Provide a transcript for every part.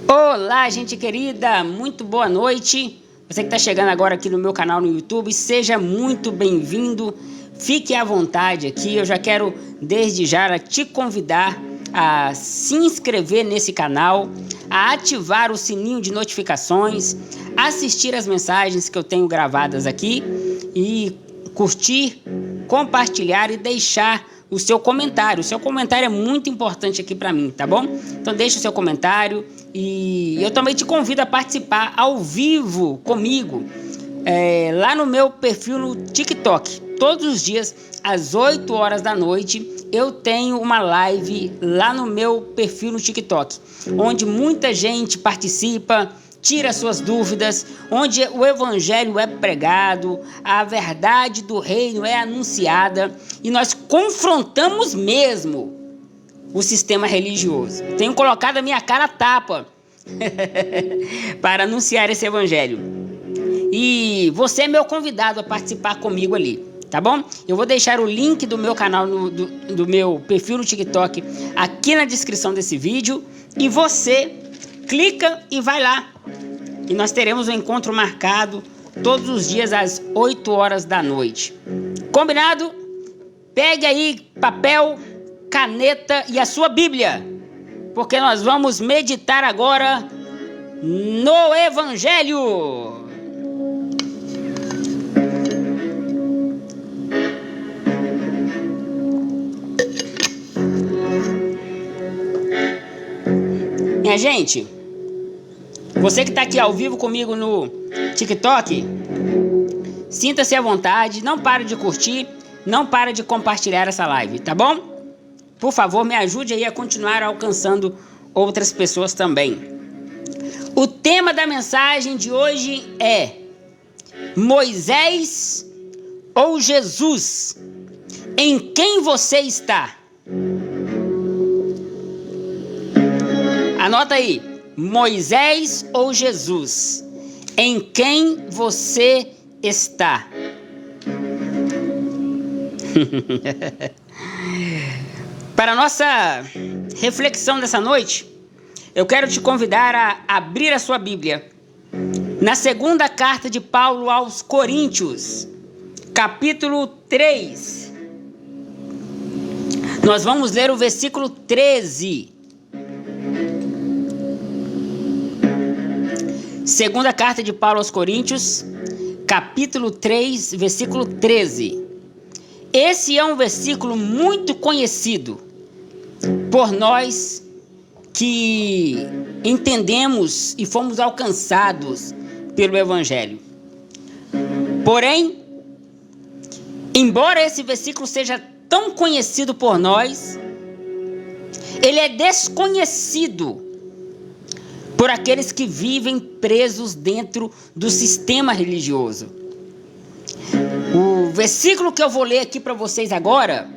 Olá, gente querida, muito boa noite. Você que está chegando agora aqui no meu canal no YouTube, seja muito bem-vindo. Fique à vontade aqui. Eu já quero desde já te convidar a se inscrever nesse canal, a ativar o sininho de notificações, assistir as mensagens que eu tenho gravadas aqui e curtir, compartilhar e deixar o seu comentário. O seu comentário é muito importante aqui para mim, tá bom? Então deixa o seu comentário e eu também te convido a participar ao vivo comigo lá no meu perfil no TikTok. Todos os dias, às 8 horas da noite, eu tenho uma live lá no meu perfil no TikTok, onde muita gente participa, tira suas dúvidas, onde o evangelho é pregado, a verdade do reino é anunciada e nós confrontamos mesmo o sistema religioso. Tenho colocado a minha cara a tapa para anunciar esse evangelho. E você é meu convidado a participar comigo ali, tá bom? Eu vou deixar o link do meu canal, do meu perfil no TikTok aqui na descrição desse vídeo e você clica e vai lá. E nós teremos um encontro marcado todos os dias às 8 horas da noite. Combinado? Pegue aí papel, caneta e a sua Bíblia, porque nós vamos meditar agora no Evangelho. Minha gente, você que está aqui ao vivo comigo no TikTok, sinta-se à vontade, não pare de curtir, não pare de compartilhar essa live, tá bom? Por favor, me ajude aí a continuar alcançando outras pessoas também. O tema da mensagem de hoje é Moisés ou Jesus? Em quem você está? Anota aí. Moisés ou Jesus? Em quem você está? Para a nossa reflexão dessa noite, eu quero te convidar a abrir a sua Bíblia na segunda carta de Paulo aos Coríntios, capítulo 3. Nós vamos ler o versículo 13. Segunda carta de Paulo aos Coríntios, capítulo 3, versículo 13. Esse é um versículo muito conhecido por nós que entendemos e fomos alcançados pelo Evangelho. Porém, embora esse versículo seja tão conhecido por nós, ele é desconhecido por aqueles que vivem presos dentro do sistema religioso. O versículo que eu vou ler aqui para vocês agora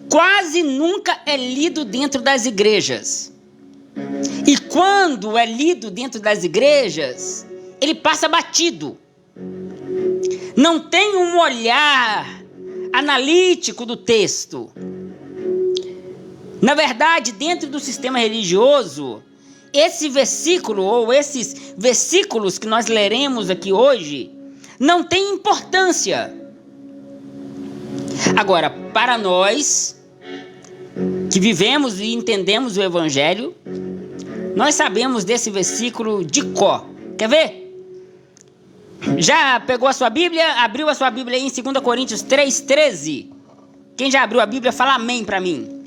quase nunca é lido dentro das igrejas. E quando é lido dentro das igrejas, ele passa batido. Não tem um olhar analítico do texto. Na verdade, dentro do sistema religioso, esse versículo ou esses versículos que nós leremos aqui hoje não tem importância. Agora, para nós que vivemos e entendemos o Evangelho, nós sabemos desse versículo de cor. Quer ver? Já pegou a sua Bíblia? Abriu a sua Bíblia aí em 2 Coríntios 3:13? Quem já abriu a Bíblia, fala amém para mim.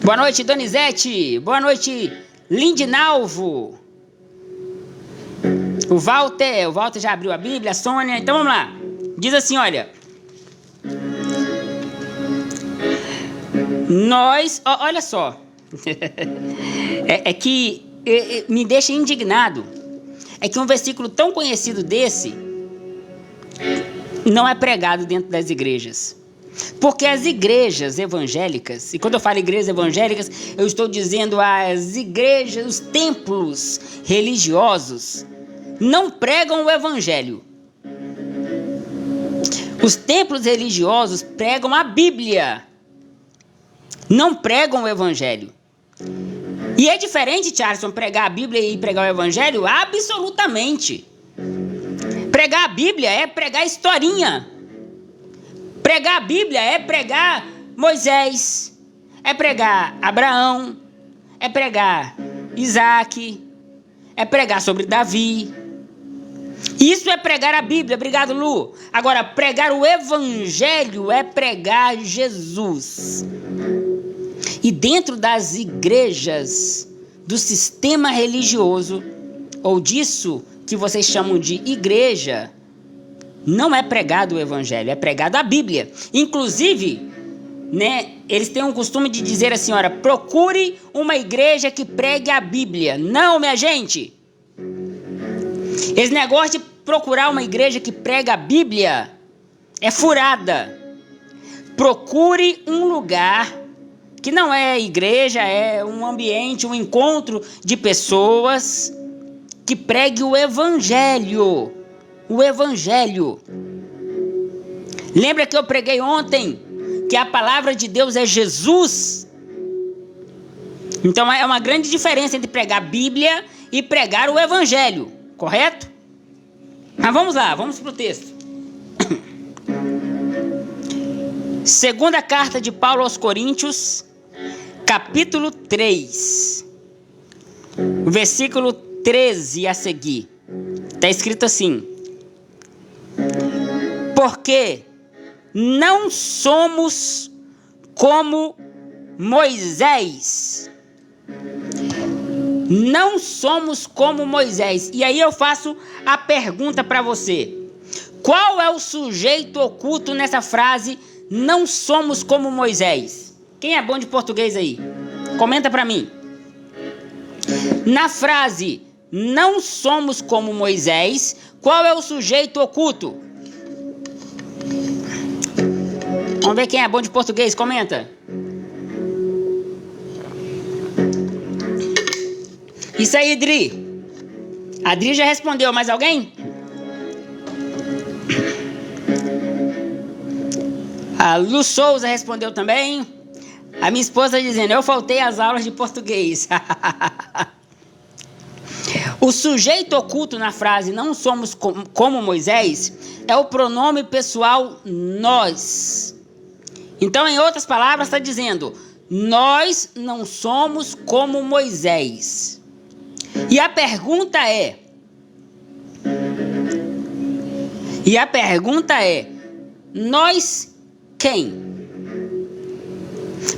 Boa noite, Donizete. Boa noite, Lindinalvo. O Walter já abriu a Bíblia, a Sônia. Então vamos lá. Diz assim, olha. Olha só. é que me deixa indignado. É que um versículo tão conhecido desse não é pregado dentro das igrejas. Porque as igrejas evangélicas, e quando eu falo igrejas evangélicas, eu estou dizendo as igrejas, os templos religiosos, não pregam o evangelho. Os templos religiosos pregam a Bíblia. não pregam o evangelho. E é diferente, Charleston, pregar a Bíblia e pregar o evangelho? Absolutamente. Pregar a Bíblia é pregar historinha. Pregar a Bíblia é pregar Moisés, é pregar Abraão, é pregar Isaac, é pregar sobre Davi. Isso é pregar a Bíblia. Obrigado, Lu. Agora, pregar o evangelho é pregar Jesus. E dentro das igrejas, do sistema religioso, ou disso que vocês chamam de igreja, não é pregado o evangelho, é pregado a Bíblia. Inclusive, né, eles têm um costume de dizer assim, olha, procure uma igreja que pregue a Bíblia. Não, minha gente. Esse negócio de procurar uma igreja que prega a Bíblia é furada. Procure um lugar que não é igreja, é um ambiente, um encontro de pessoas que pregue o evangelho. O evangelho. Lembra que eu preguei ontem que a palavra de Deus é Jesus? Então é uma grande diferença entre pregar a Bíblia e pregar o evangelho, correto? Mas vamos lá, vamos para o texto. Segunda carta de Paulo aos Coríntios, capítulo 3, versículo 13 a seguir. Está escrito assim: porque não somos como Moisés. Não somos como Moisés. E aí eu faço a pergunta para você: qual é o sujeito oculto nessa frase, não somos como Moisés? Quem é bom de português aí? Comenta para mim. Na frase, não somos como Moisés, qual é o sujeito oculto? Vamos ver quem é bom de português, comenta. Isso aí, Adri. A Adri já respondeu, mais alguém? A Lu Souza respondeu também. A minha esposa dizendo, eu faltei às aulas de português. O sujeito oculto na frase não somos como Moisés é o pronome pessoal nós. Então, em outras palavras, está dizendo, nós não somos como Moisés. E a pergunta é, nós quem?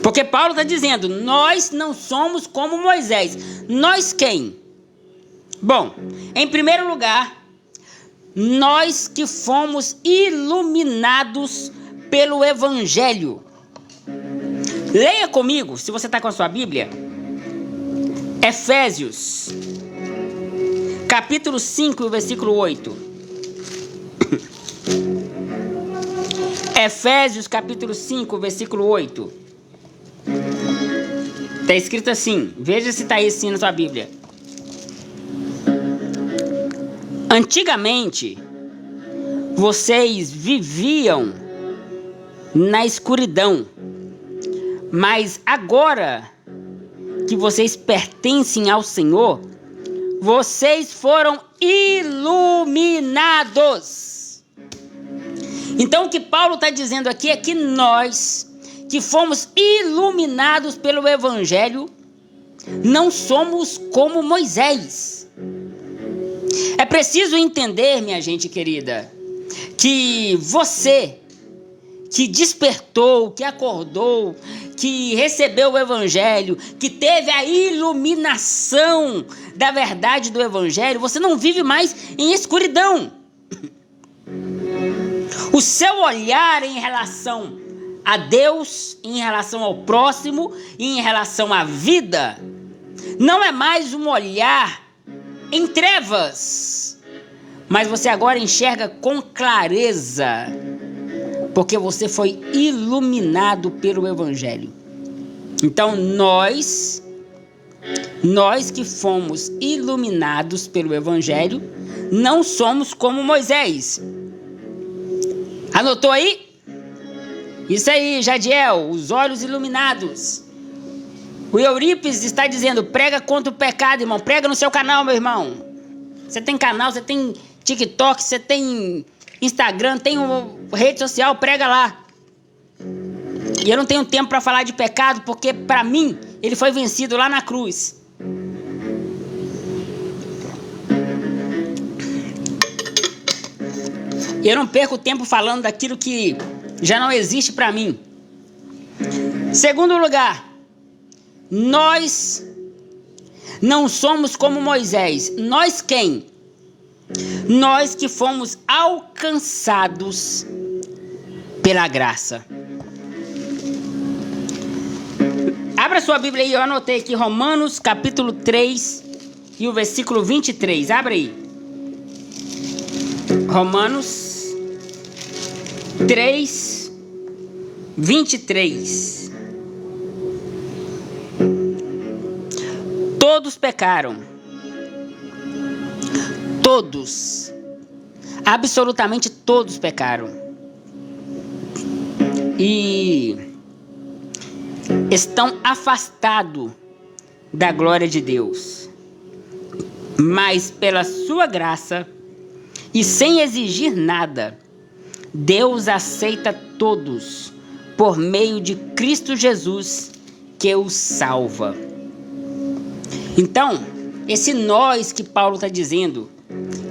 Porque Paulo está dizendo, nós não somos como Moisés. Nós quem? Bom, em primeiro lugar, nós que fomos iluminados pelo evangelho. Leia comigo, se você está com a sua Bíblia, Efésios, capítulo 5, versículo 8. Efésios, capítulo 5, versículo 8. Está escrito assim, veja se está aí assim na sua Bíblia. Antigamente, vocês viviam na escuridão, mas agora que vocês pertencem ao Senhor, vocês foram iluminados. Então o que Paulo está dizendo aqui é que nós, que fomos iluminados pelo evangelho, não somos como Moisés. É preciso entender, minha gente querida, que você que despertou, que acordou, que recebeu o evangelho, que teve a iluminação da verdade do evangelho, você não vive mais em escuridão. O seu olhar em relação a Deus, em relação ao próximo, em relação à vida, não é mais um olhar em trevas, mas você agora enxerga com clareza, porque você foi iluminado pelo evangelho. Então nós que fomos iluminados pelo evangelho, não somos como Moisés. Anotou aí? Isso aí, Jadiel, os olhos iluminados. O Eurípides está dizendo, prega contra o pecado, irmão. Prega no seu canal, meu irmão. Você tem canal, você tem TikTok, você tem Instagram, tem rede social, prega lá. E eu não tenho tempo para falar de pecado, porque para mim, ele foi vencido lá na cruz. E eu não perco tempo falando daquilo que já não existe para mim. Segundo lugar, nós não somos como Moisés. Nós quem? Nós que fomos alcançados pela graça. Abra sua Bíblia aí, eu anotei aqui Romanos capítulo 3 e o versículo 23. Abra aí. Romanos 3, 23. Todos pecaram. Todos. Absolutamente todos pecaram. E estão afastados da glória de Deus. Mas pela sua graça e sem exigir nada, Deus aceita todos por meio de Cristo Jesus, que os salva. Então, esse nós que Paulo está dizendo,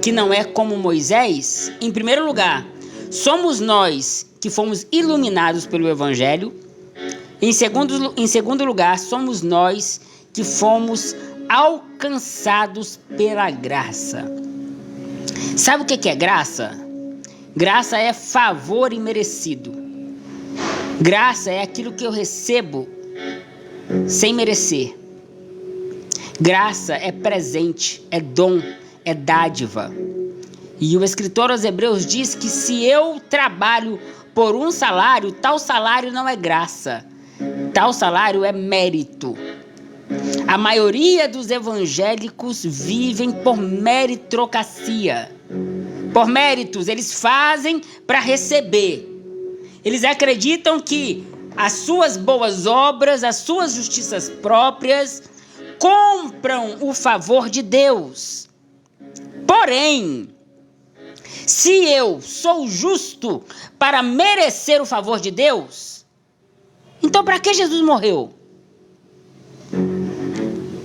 que não é como Moisés, em primeiro lugar, somos nós que fomos iluminados pelo Evangelho. Em segundo lugar, somos nós que fomos alcançados pela graça. Sabe o que é graça? Graça é favor imerecido. Graça é aquilo que eu recebo sem merecer. Graça é presente, é dom, é dádiva. E o escritor aos Hebreus diz que se eu trabalho por um salário, tal salário não é graça. Tal salário é mérito. A maioria dos evangélicos vivem por meritocracia. Por méritos, eles fazem para receber. Eles acreditam que as suas boas obras, as suas justiças próprias, compram o favor de Deus. Porém, se eu sou justo para merecer o favor de Deus, então para que Jesus morreu?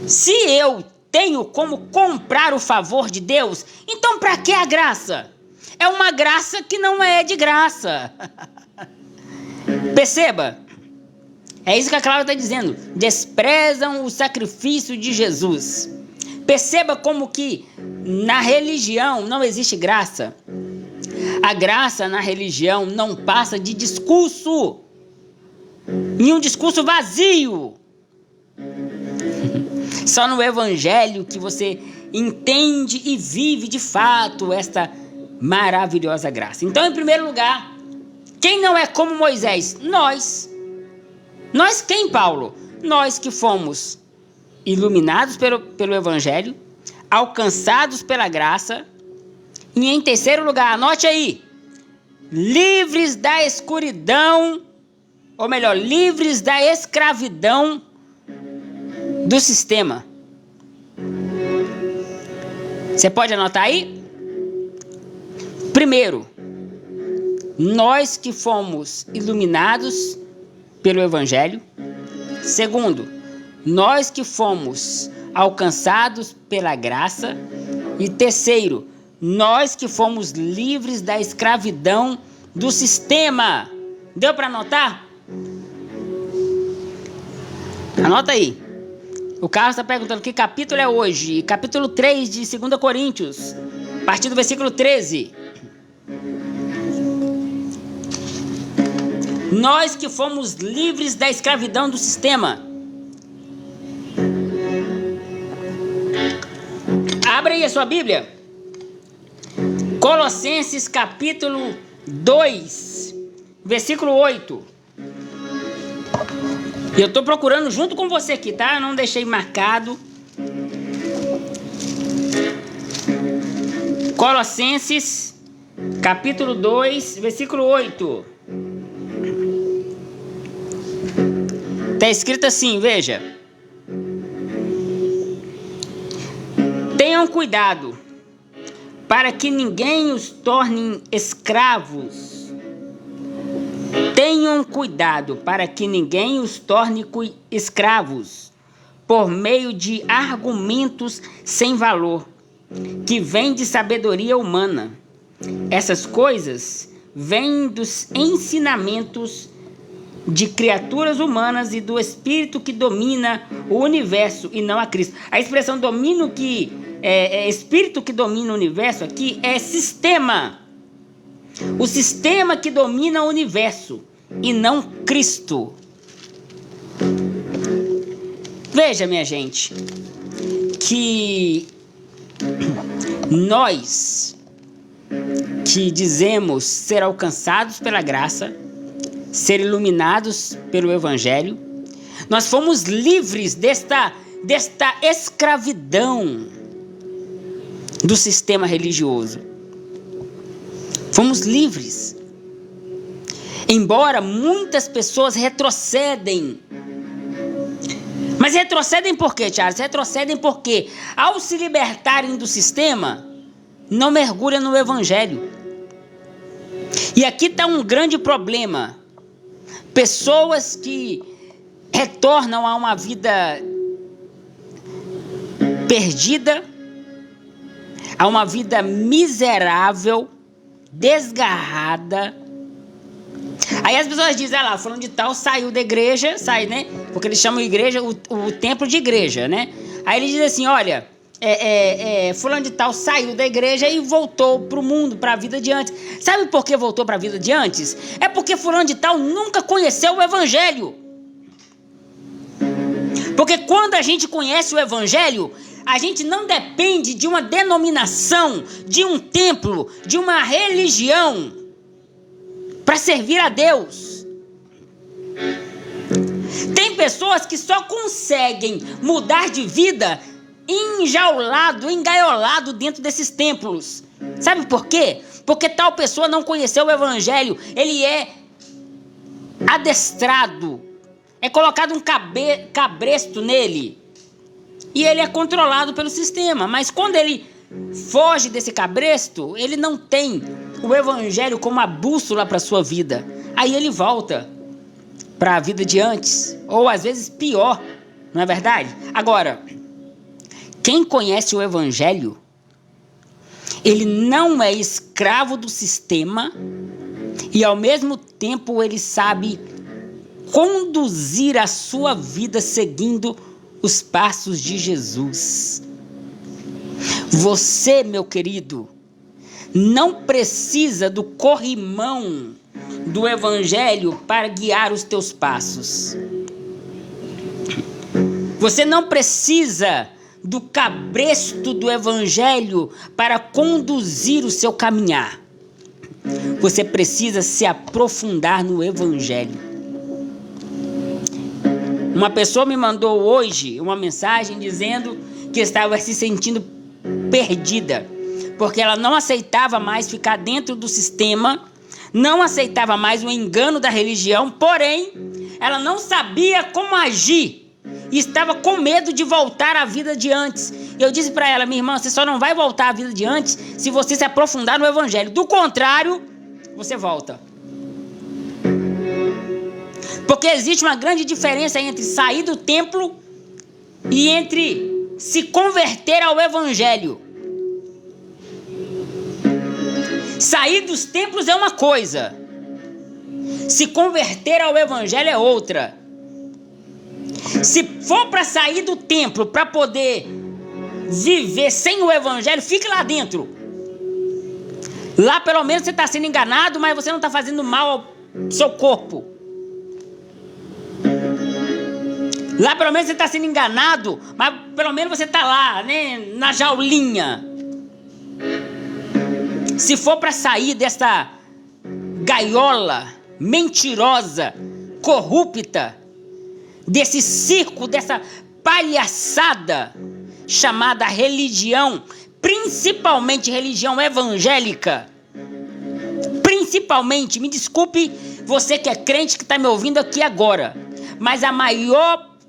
Se eu tenho como comprar o favor de Deus, então para que a graça? É uma graça que não é de graça. Perceba, é isso que a Cláudia está dizendo. Desprezam o sacrifício de Jesus. Perceba como que na religião não existe graça. A graça na religião não passa de discurso. E um discurso vazio. Só no Evangelho que você entende e vive de fato esta maravilhosa graça. Então, em primeiro lugar, quem não é como Moisés? Nós. Nós quem, Paulo? Nós que fomos iluminados pelo Evangelho, alcançados pela graça. E em terceiro lugar, anote aí, livres da escuridão, ou melhor, livres da escravidão do sistema. Você pode anotar aí? Primeiro, nós que fomos iluminados pelo Evangelho. Segundo, nós que fomos alcançados pela graça. E terceiro, nós que fomos livres da escravidão do sistema. Deu para anotar? Anota aí. O Carlos está perguntando que capítulo é hoje. Capítulo 3 de 2 Coríntios, a partir do versículo 13. Nós que fomos livres da escravidão do sistema. Abra aí a sua Bíblia. Colossenses capítulo 2, versículo 8. E eu estou procurando junto com você aqui, tá? Eu não deixei marcado. Colossenses capítulo 2, versículo 8. Está escrito assim, veja. Tenham cuidado para que ninguém os torne escravos. Tenham cuidado para que ninguém os torne escravos por meio de argumentos sem valor, que vêm de sabedoria humana. Essas coisas vêm dos ensinamentos de criaturas humanas e do espírito que domina o universo e não a Cristo. A expressão domínio que espírito que domina o universo aqui é sistema. O sistema que domina o universo e não Cristo. Veja, minha gente, que nós que dizemos ser alcançados pela graça, ser iluminados pelo Evangelho, nós fomos livres desta escravidão do sistema religioso. Fomos livres. Embora muitas pessoas retrocedem. Mas retrocedem por quê, Charles? Retrocedem porque, ao se libertarem do sistema, não mergulham no Evangelho. E aqui está um grande problema. Pessoas que retornam a uma vida perdida, a uma vida miserável, desgarrada. Aí as pessoas dizem, lá, fulano de tal saiu da igreja, sai, né? Porque eles chamam igreja, o templo de igreja, né? Aí ele diz assim, olha, fulano de tal saiu da igreja e voltou para o mundo, para a vida de antes. Sabe por que voltou para a vida de antes? É porque fulano de tal nunca conheceu o Evangelho. Porque quando a gente conhece o Evangelho, a gente não depende de uma denominação, de um templo, de uma religião para servir a Deus. Tem pessoas que só conseguem mudar de vida enjaulado, engaiolado dentro desses templos. Sabe por quê? Porque tal pessoa não conheceu o Evangelho. Ele é adestrado, é colocado um cabresto nele e ele é controlado pelo sistema. Mas quando ele foge desse cabresto, ele não tem o Evangelho como a bússola para a sua vida. Aí ele volta para a vida de antes, ou às vezes pior, não é verdade? Agora, quem conhece o Evangelho, ele não é escravo do sistema e ao mesmo tempo ele sabe conduzir a sua vida seguindo os passos de Jesus. Você, meu querido, não precisa do corrimão do Evangelho para guiar os teus passos. Você não precisa do cabresto do Evangelho para conduzir o seu caminhar. Você precisa se aprofundar no Evangelho. Uma pessoa me mandou hoje uma mensagem dizendo que estava se sentindo perdida, porque ela não aceitava mais ficar dentro do sistema, não aceitava mais o engano da religião, porém, ela não sabia como agir e estava com medo de voltar à vida de antes. Eu disse para ela, minha irmã, você só não vai voltar à vida de antes se você se aprofundar no Evangelho. Do contrário, você volta. Porque existe uma grande diferença entre sair do templo e entre se converter ao Evangelho. Sair dos templos é uma coisa, se converter ao Evangelho é outra. Se for para sair do templo para poder viver sem o Evangelho, fique lá dentro. Lá pelo menos você está sendo enganado, mas você não está fazendo mal ao seu corpo. Lá pelo menos você está sendo enganado, mas pelo menos você está lá, né, na jaulinha. Se for para sair dessa gaiola mentirosa, corrupta, desse circo, dessa palhaçada chamada religião, principalmente religião evangélica, principalmente, me desculpe você que é crente que está me ouvindo aqui agora, mas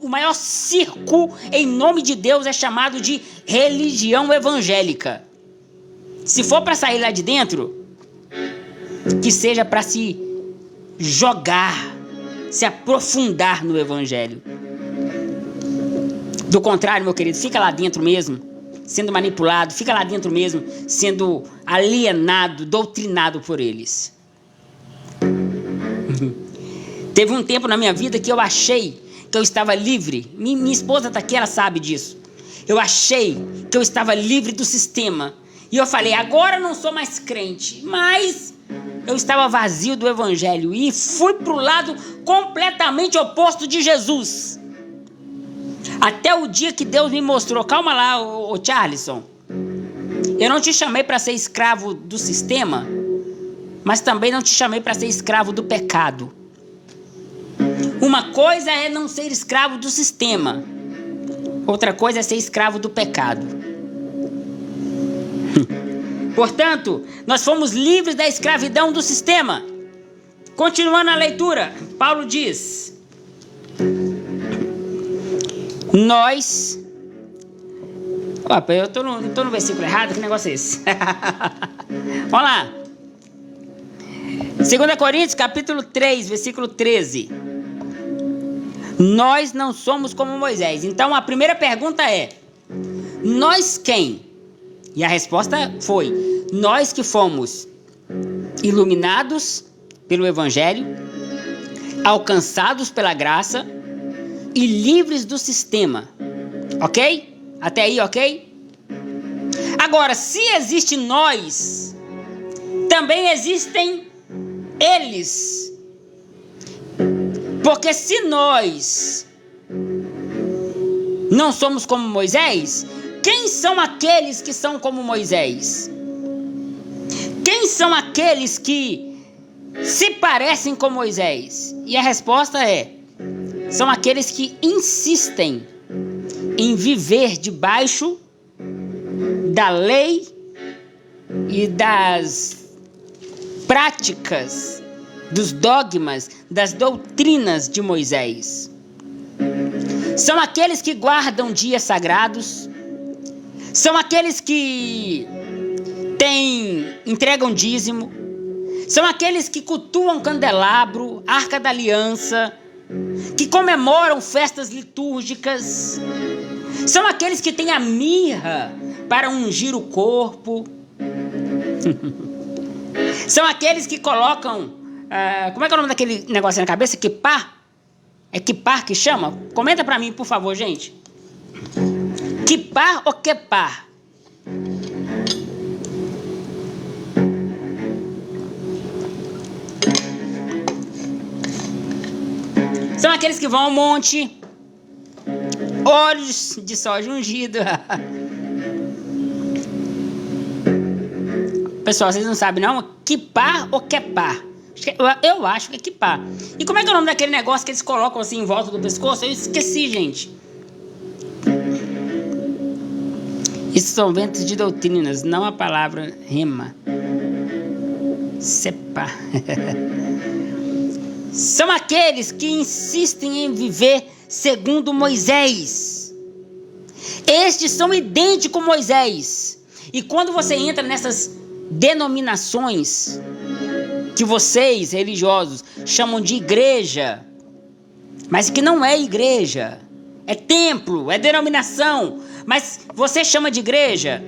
o maior circo em nome de Deus é chamado de religião evangélica. Se for para sair lá de dentro, que seja para se jogar, se aprofundar no evangelho. Do contrário, meu querido, fica lá dentro mesmo, sendo manipulado, fica lá dentro mesmo, sendo alienado, doutrinado por eles. Teve um tempo na minha vida que eu achei que eu estava livre. Minha esposa está aqui, ela sabe disso. Eu achei que eu estava livre do sistema. E eu falei, agora eu não sou mais crente, mas eu estava vazio do evangelho e fui para o lado completamente oposto de Jesus. Até o dia que Deus me mostrou, calma lá, ô Charlison, eu não te chamei para ser escravo do sistema, mas também não te chamei para ser escravo do pecado. Uma coisa é não ser escravo do sistema, outra coisa é ser escravo do pecado. Portanto, nós fomos livres da escravidão do sistema. Continuando a leitura, Paulo diz: nós... Opa, eu tô no versículo errado, que negócio é esse? Vamos lá. 2 Coríntios, capítulo 3, versículo 13. Nós não somos como Moisés. Então a primeira pergunta é: nós quem? E a resposta foi: nós que fomos iluminados pelo evangelho, alcançados pela graça e livres do sistema. Ok? Até aí, ok? Agora, se existe nós, também existem eles. Porque se nós não somos como Moisés, quem são aqueles que são como Moisés? Quem são aqueles que se parecem com Moisés? E a resposta é: são aqueles que insistem em viver debaixo da lei e das práticas, dos dogmas, das doutrinas de Moisés. São aqueles que guardam dias sagrados, são aqueles que entregam dízimo, são aqueles que cultuam candelabro, arca da aliança, que comemoram festas litúrgicas, são aqueles que têm a mirra para ungir o corpo, são aqueles que colocam, como é que é o nome daquele negócio na cabeça? Quipá? É quipá que chama? Comenta pra mim, por favor, gente. Quipá ou quepá? São aqueles que vão ao monte, óleos de soja ungido. Pessoal, vocês não sabem não? Quipá ou quepá? Eu acho que é quipá. E como é que é o nome daquele negócio que eles colocam assim em volta do pescoço? Eu esqueci, gente. Isso são ventos de doutrinas, não a palavra rema. Sepá. São aqueles que insistem em viver segundo Moisés. Estes são idênticos a Moisés. E quando você entra nessas denominações que vocês, religiosos, chamam de igreja, mas que não é igreja, é templo, é denominação, mas você chama de igreja.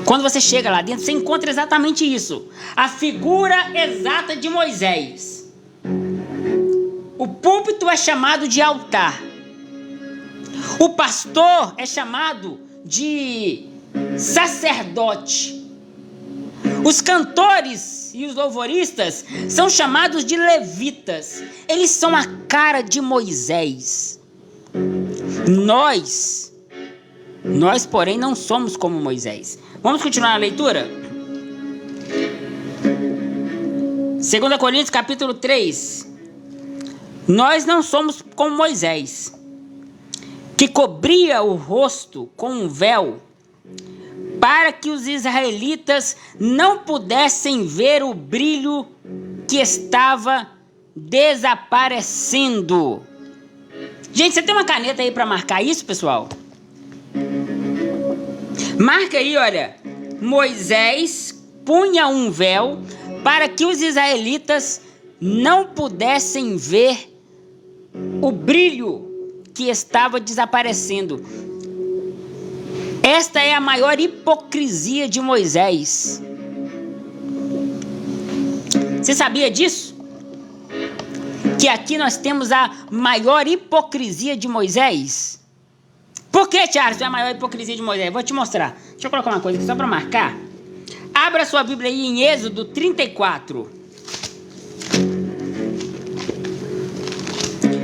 Quando você chega lá dentro, você encontra exatamente isso. A figura exata de Moisés. O púlpito é chamado de altar. O pastor é chamado de sacerdote. Os cantores e os louvoristas são chamados de levitas. Eles são a cara de Moisés. Nós, porém, não somos como Moisés. Vamos continuar a leitura? 2 Coríntios capítulo 3. Nós não somos como Moisés, que cobria o rosto com um véu, para que os israelitas não pudessem ver o brilho que estava desaparecendo. Gente, você tem uma caneta aí para marcar isso, pessoal? Marca aí, olha. Moisés punha um véu para que os israelitas não pudessem ver o brilho que estava desaparecendo. Esta é a maior hipocrisia de Moisés. Você sabia disso? Que aqui nós temos a maior hipocrisia de Moisés? Por que, Charles, é a maior hipocrisia de Moisés? Vou te mostrar. Deixa eu colocar uma coisa aqui só para marcar. Abra sua Bíblia aí em Êxodo 34.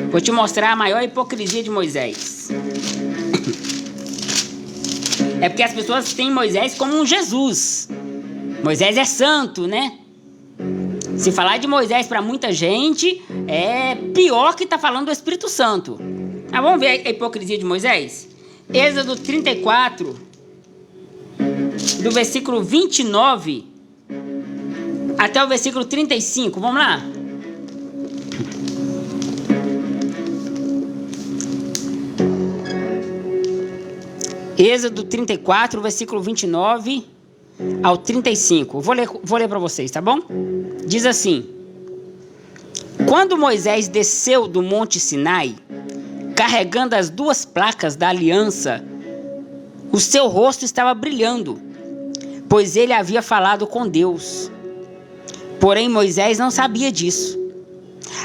Vou te mostrar a maior hipocrisia de Moisés. É porque as pessoas têm Moisés como um Jesus. Moisés é santo, né? Se falar de Moisés para muita gente, é pior que tá falando do Espírito Santo. Mas vamos ver a hipocrisia de Moisés? Êxodo 34, do versículo 29 até o versículo 35. Vamos lá? Êxodo 34, versículo 29 ao 35. Vou ler para vocês, tá bom? Diz assim: Quando Moisés desceu do monte Sinai, carregando as 2 placas da aliança, o seu rosto estava brilhando, pois ele havia falado com Deus. Porém, Moisés não sabia disso.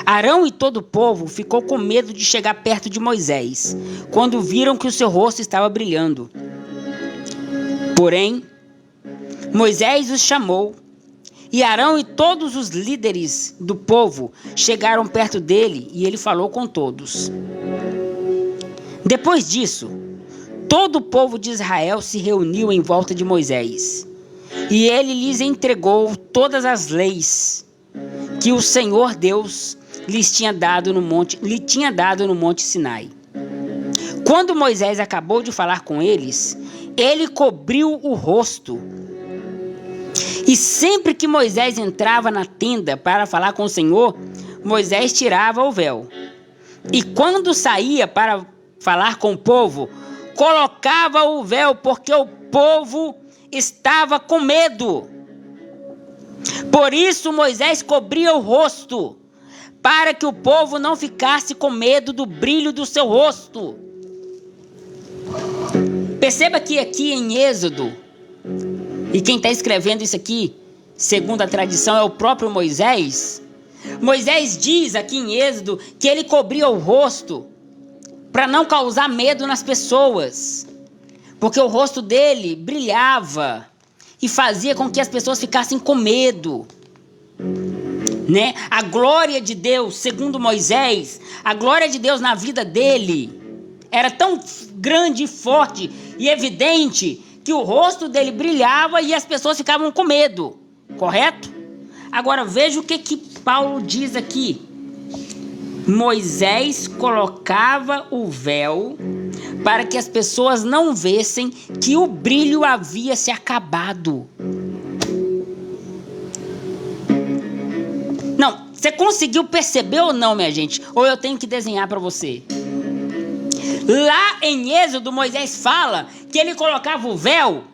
Arão e todo o povo ficou com medo de chegar perto de Moisés, quando viram que o seu rosto estava brilhando. Porém, Moisés os chamou, e Arão e todos os líderes do povo chegaram perto dele, e ele falou com todos. Depois disso, todo o povo de Israel se reuniu em volta de Moisés, e ele lhes entregou todas as leis que o Senhor Deus lhe tinha dado no monte Sinai. Quando Moisés acabou de falar com eles, ele cobriu o rosto. E sempre que Moisés entrava na tenda para falar com o Senhor, Moisés tirava o véu. E quando saía para falar com o povo, colocava o véu, porque o povo estava com medo. Por isso Moisés cobria o rosto, para que o povo não ficasse com medo do brilho do seu rosto. Perceba que aqui em Êxodo, e quem está escrevendo isso aqui, segundo a tradição, é o próprio Moisés. Moisés diz aqui em Êxodo que ele cobria o rosto para não causar medo nas pessoas, porque o rosto dele brilhava e fazia com que as pessoas ficassem com medo, né? A glória de Deus, segundo Moisés, a glória de Deus na vida dele era tão grande, forte e evidente que o rosto dele brilhava e as pessoas ficavam com medo, correto? Agora veja o que Paulo diz aqui. Moisés colocava o véu para que as pessoas não vissem que o brilho havia se acabado. Não, você conseguiu perceber ou não, minha gente? Ou eu tenho que desenhar para você? Lá em Êxodo, Moisés fala que ele colocava o véu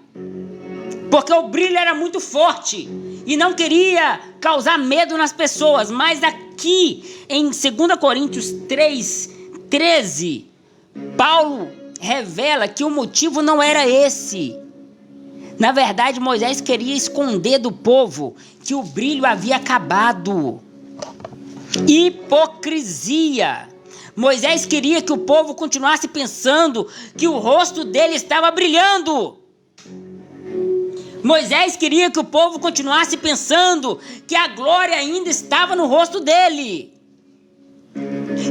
porque o brilho era muito forte e não queria causar medo nas pessoas. Mas aqui em 2 Coríntios 3:13, Paulo revela que o motivo não era esse. Na verdade, Moisés queria esconder do povo que o brilho havia acabado. Hipocrisia. Moisés queria que o povo continuasse pensando que o rosto dele estava brilhando. Moisés queria que o povo continuasse pensando que a glória ainda estava no rosto dele.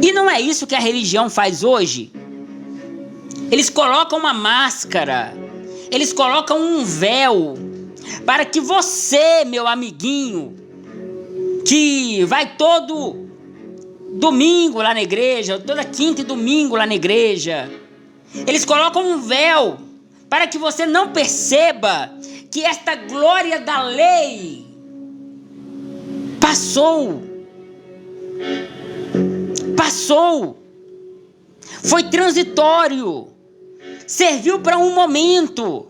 E não é isso que a religião faz hoje. Eles colocam uma máscara, eles colocam um véu, para que você, meu amiguinho, que vai todo domingo lá na igreja, toda quinta e domingo lá na igreja, eles colocam um véu para que você não perceba que esta glória da lei passou. Passou. Foi transitório. Serviu para um momento.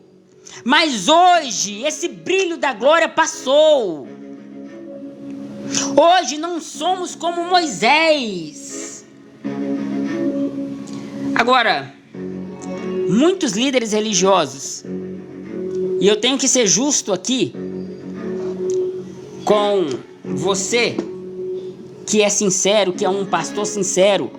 Mas hoje, esse brilho da glória passou. Hoje não somos como Moisés. Agora, muitos líderes religiosos, e eu tenho que ser justo aqui com você, que é sincero, que é um pastor sincero,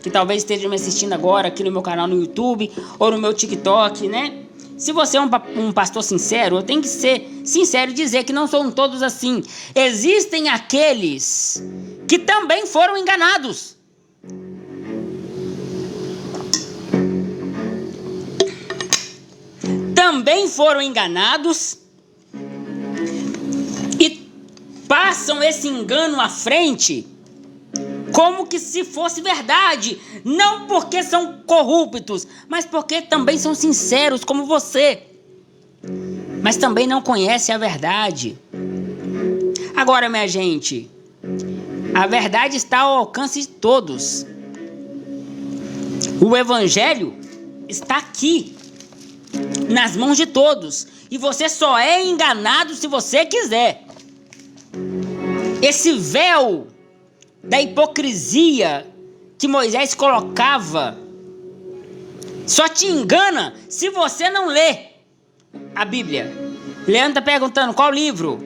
que talvez esteja me assistindo agora aqui no meu canal no YouTube ou no meu TikTok, né? Se você é um pastor sincero, eu tenho que ser sincero e dizer que não são todos assim. Existem aqueles que também foram enganados. Também foram enganados e passam esse engano à frente como que se fosse verdade, não porque são corruptos, mas porque também são sinceros como você, mas também não conhecem a verdade. Agora, minha gente, a verdade está ao alcance de todos. O evangelho está aqui, nas mãos de todos, e você só é enganado se você quiser. Esse véu da hipocrisia que Moisés colocava só te engana se você não lê a Bíblia. Leandro está perguntando qual livro?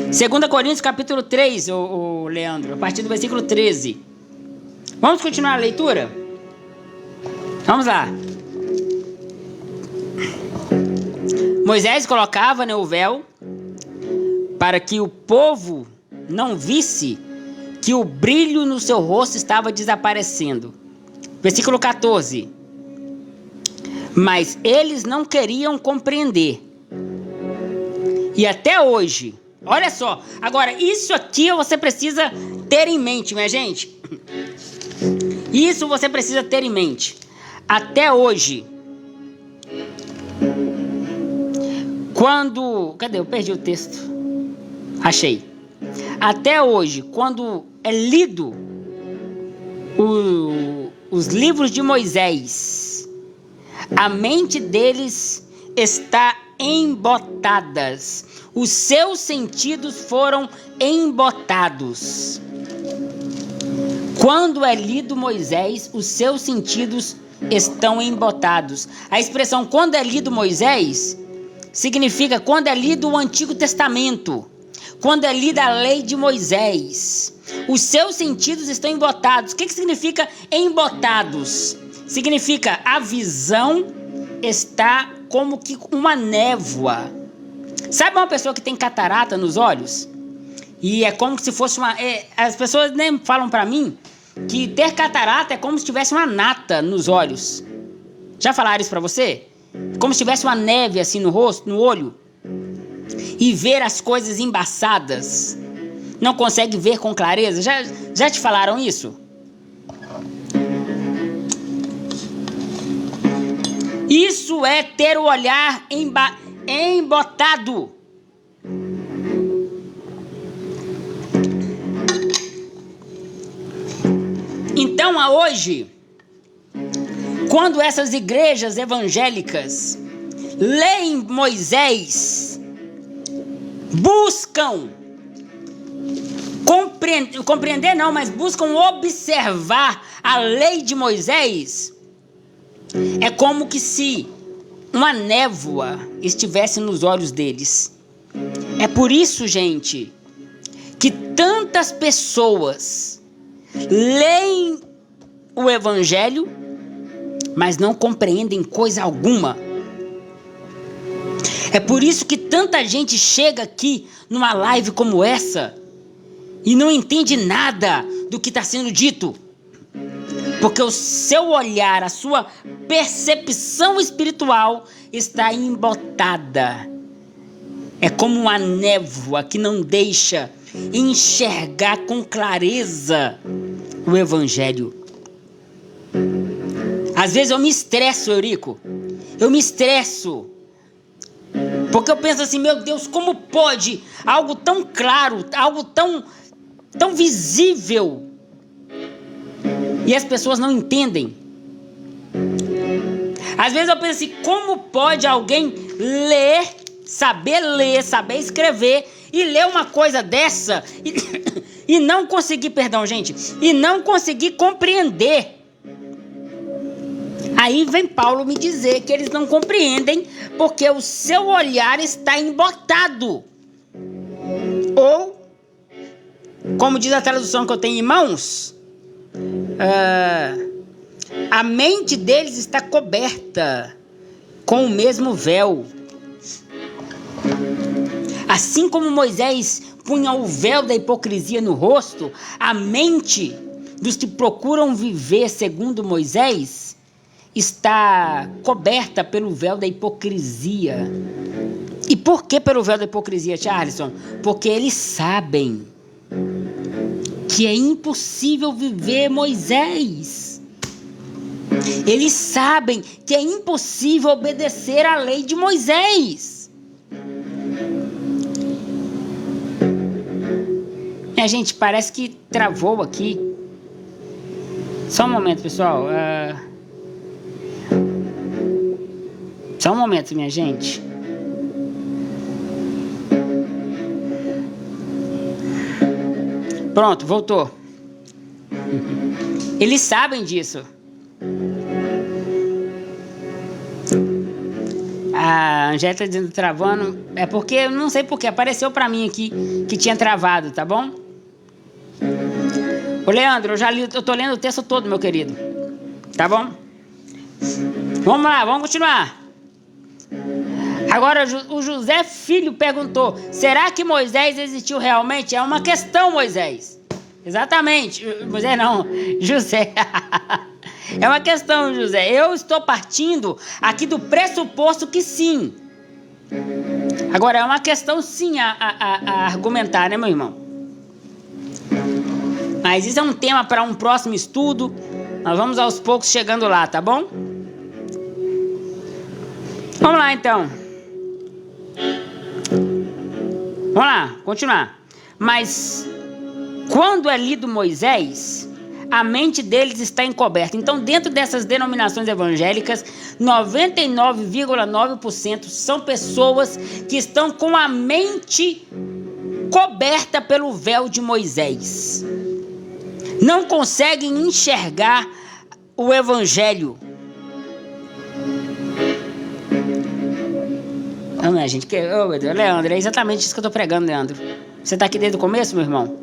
2 Coríntios capítulo 3, o Leandro, a partir do versículo 13. Vamos continuar a leitura? Vamos lá. Moisés colocava, né, o véu para que o povo não visse que o brilho no seu rosto estava desaparecendo. Versículo 14. Mas eles não queriam compreender. E até hoje, olha só, agora isso aqui você precisa ter em mente, minha gente. Isso você precisa ter em mente. Até hoje, quando... Cadê? Eu perdi o texto. Achei. Até hoje, quando é lido os livros de Moisés, a mente deles está embotadas. Os seus sentidos foram embotados. Quando é lido Moisés, os seus sentidos estão embotados. A expressão quando é lido Moisés significa quando é lido o Antigo Testamento. Quando é lida a lei de Moisés, os seus sentidos estão embotados. O que significa embotados? Significa a visão está como que uma névoa. Sabe uma pessoa que tem catarata nos olhos? E é como se fosse uma... as pessoas nem falam pra mim que ter catarata é como se tivesse uma nata nos olhos. Já falaram isso pra você? Como se tivesse uma neve assim no rosto, no olho. E ver as coisas embaçadas. Não consegue ver com clareza. Já te falaram isso? Isso é ter o olhar embotado. Então, hoje, quando essas igrejas evangélicas leem Moisés, buscam compreender não, mas buscam observar a lei de Moisés, é como que se uma névoa estivesse nos olhos deles. É por isso, gente, que tantas pessoas leem o evangelho, mas não compreendem coisa alguma. É por isso que tanta gente chega aqui numa live como essa e não entende nada do que está sendo dito. Porque o seu olhar, a sua percepção espiritual está embotada. É como uma névoa que não deixa enxergar com clareza o evangelho. Às vezes eu me estresso, Eurico. Eu me estresso. Porque eu penso assim, meu Deus, como pode algo tão claro, algo tão tão visível, e as pessoas não entendem. Às vezes eu penso assim, como pode alguém saber escrever e ler uma coisa dessa e não conseguir, perdão, gente, e não conseguir compreender? Aí vem Paulo me dizer que eles não compreendem porque o seu olhar está embotado. Ou, como diz a tradução que eu tenho em mãos, a mente deles está coberta com o mesmo véu. Assim como Moisés punha o véu da hipocrisia no rosto, a mente dos que procuram viver segundo Moisés está coberta pelo véu da hipocrisia. E por que pelo véu da hipocrisia, Charleston? Porque eles sabem que é impossível viver Moisés. Eles sabem que é impossível obedecer à lei de Moisés. Gente, parece que travou aqui. Só um momento, pessoal. Só um momento, minha gente. Pronto, voltou. Eles sabem disso. A Angélica está dizendo travando. É porque, eu não sei porque, apareceu pra mim aqui que tinha travado, tá bom? Ô Leandro, eu tô lendo o texto todo, meu querido. Tá bom? Vamos lá, vamos continuar. Agora, o José Filho perguntou: será que Moisés existiu realmente? É uma questão, Moisés. Exatamente. Moisés não, José. É uma questão, José. Eu estou partindo aqui do pressuposto que sim. Agora, é uma questão sim a argumentar, né, meu irmão? Mas isso é um tema para um próximo estudo. Nós vamos aos poucos chegando lá, tá bom? Vamos lá, então. Vamos lá, continuar. Mas quando é lido Moisés, a mente deles está encoberta. Então, dentro dessas denominações evangélicas, 99,9% são pessoas que estão com a mente coberta pelo véu de Moisés. Não conseguem enxergar o evangelho. Não, minha gente, Leandro, é exatamente isso que eu estou pregando, Leandro. Você está aqui desde o começo, meu irmão?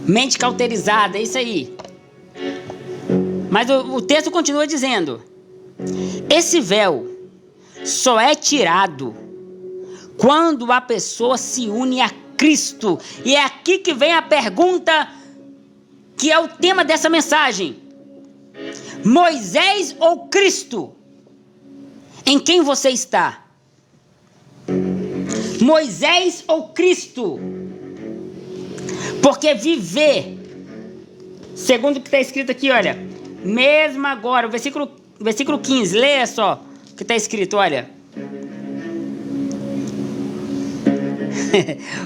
Mente cauterizada, é isso aí. Mas o texto continua dizendo: esse véu só é tirado quando a pessoa se une a Cristo. E é aqui que vem a pergunta que é o tema dessa mensagem: Moisés ou Cristo? Em quem você está? Moisés ou Cristo? Porque viver, segundo o que está escrito aqui, olha, mesmo agora, o versículo 15, leia só o que está escrito, olha.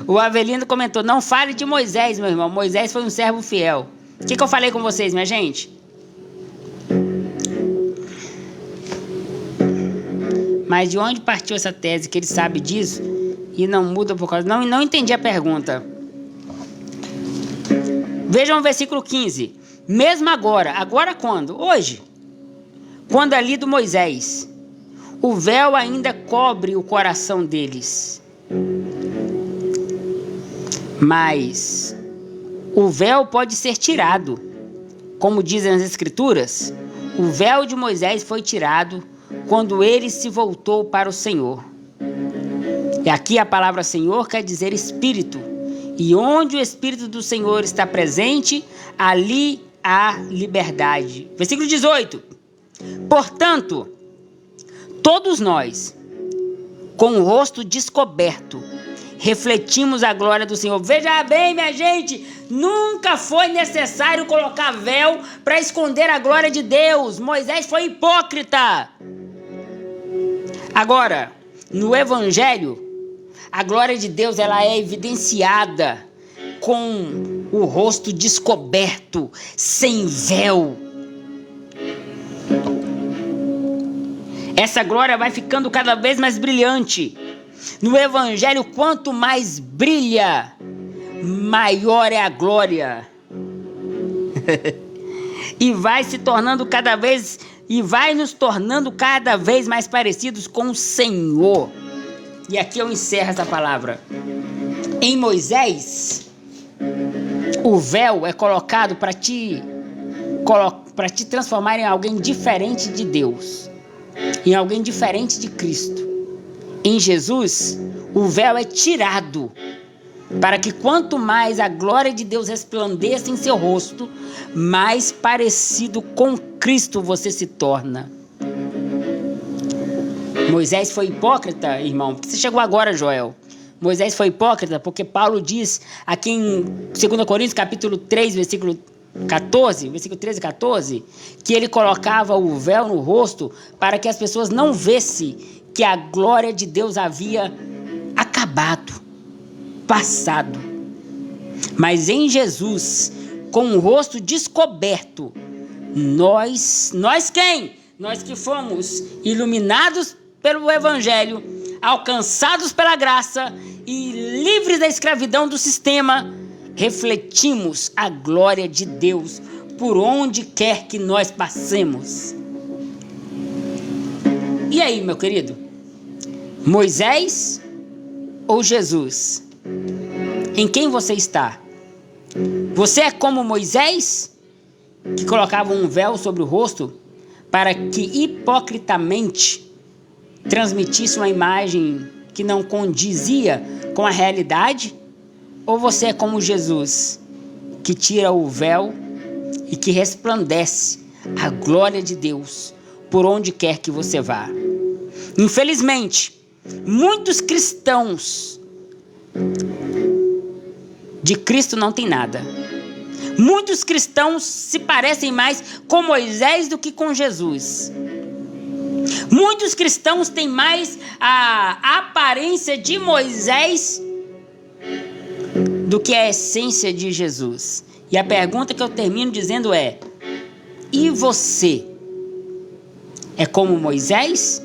O Avelino comentou: não fale de Moisés, meu irmão, Moisés foi um servo fiel. O que eu falei com vocês, minha gente? Mas de onde partiu essa tese que ele sabe disso e não muda por causa... Não entendi a pergunta. Vejam o versículo 15. Mesmo agora. Agora quando? Hoje. Quando é lido Moisés, o véu ainda cobre o coração deles. Mas o véu pode ser tirado. Como dizem as Escrituras, o véu de Moisés foi tirado quando ele se voltou para o Senhor. E aqui a palavra Senhor quer dizer Espírito. E onde o Espírito do Senhor está presente, ali há liberdade. Versículo 18. Portanto, todos nós, com o rosto descoberto, refletimos a glória do Senhor. Veja bem, minha gente, nunca foi necessário colocar véu para esconder a glória de Deus. Moisés foi hipócrita. Agora, no Evangelho, a glória de Deus ela é evidenciada com o rosto descoberto, sem véu. Essa glória vai ficando cada vez mais brilhante. No Evangelho, quanto mais brilha, maior é a glória. E vai nos tornando cada vez mais parecidos com o Senhor. E aqui eu encerro essa palavra. Em Moisés, o véu é colocado para te transformar em alguém diferente de Deus, em alguém diferente de Cristo. Em Jesus, o véu é tirado, para que quanto mais a glória de Deus resplandeça em seu rosto, mais parecido com Cristo você se torna. Moisés foi hipócrita, irmão, porque você chegou agora, Joel. Moisés foi hipócrita porque Paulo diz aqui em 2 Coríntios capítulo 3, versículo 13 e 14, que ele colocava o véu no rosto para que as pessoas não vissem que a glória de Deus havia acabado, passado. Mas em Jesus, com o rosto descoberto, nós quem? Nós que fomos iluminados pelo Evangelho, alcançados pela graça e livres da escravidão do sistema, refletimos a glória de Deus por onde quer que nós passemos. E aí, meu querido? Moisés ou Jesus? Em quem você está? Você é como Moisés, que colocava um véu sobre o rosto para que hipocritamente transmitisse uma imagem que não condizia com a realidade? Ou você é como Jesus, que tira o véu e que resplandece a glória de Deus por onde quer que você vá? Infelizmente, muitos cristãos de Cristo não tem nada. Muitos cristãos se parecem mais com Moisés do que com Jesus. Muitos cristãos têm mais a aparência de Moisés do que a essência de Jesus. E a pergunta que eu termino dizendo é: e você? É como Moisés?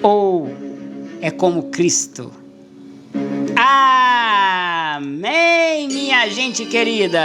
Ou é como Cristo? Amém, minha gente querida!